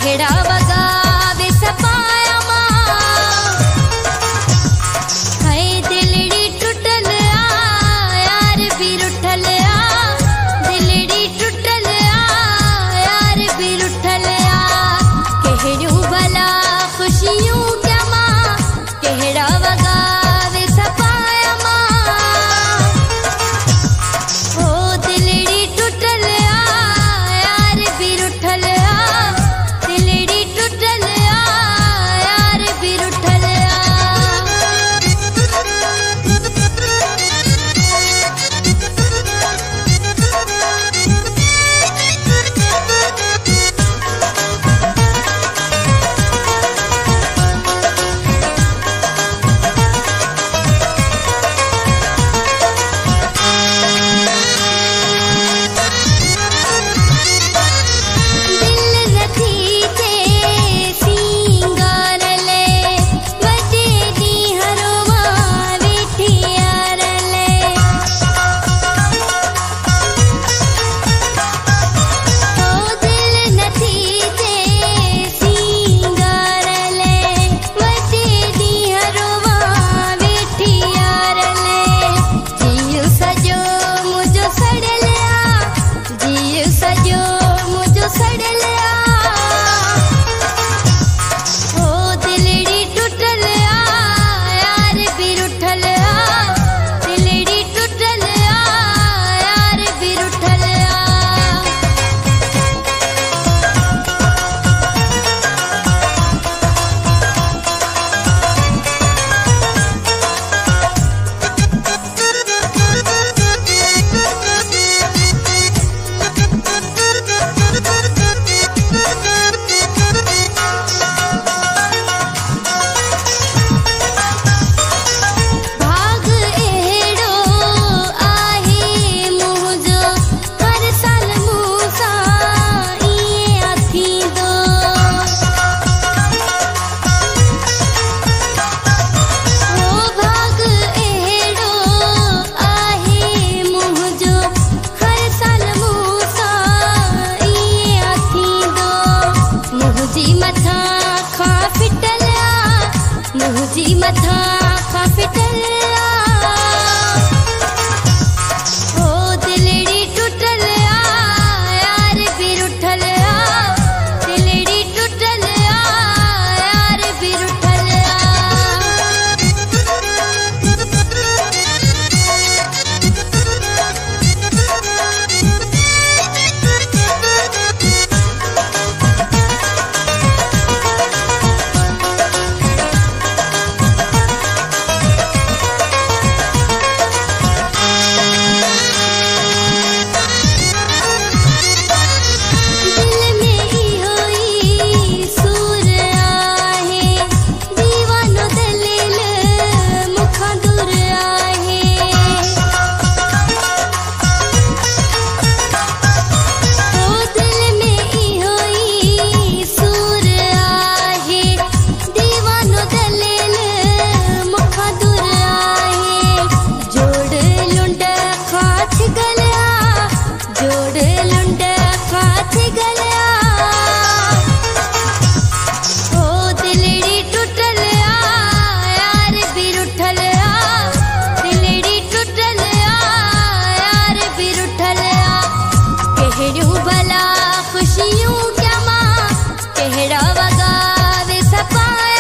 कहिड़ा वगावे सपाया मां है दिलड़ी टुटल यार भी रुठल दिलड़ी टुटल यार भी रुठल कहिड़ियूं भला खुशियूं क्या मां कहिड़ा वगावे सपाया मां ओ दिलड़ी टुटल यार भी रुठल दिलड़ी टुटल यार भी रुठल मुझी मथा खा फिटल ओ दिलड़ी टुटल यार भी रुठल दिलड़ी टुटल यार भी रुठल खुशियों क्या मां कहिड़ा वगावे सपाया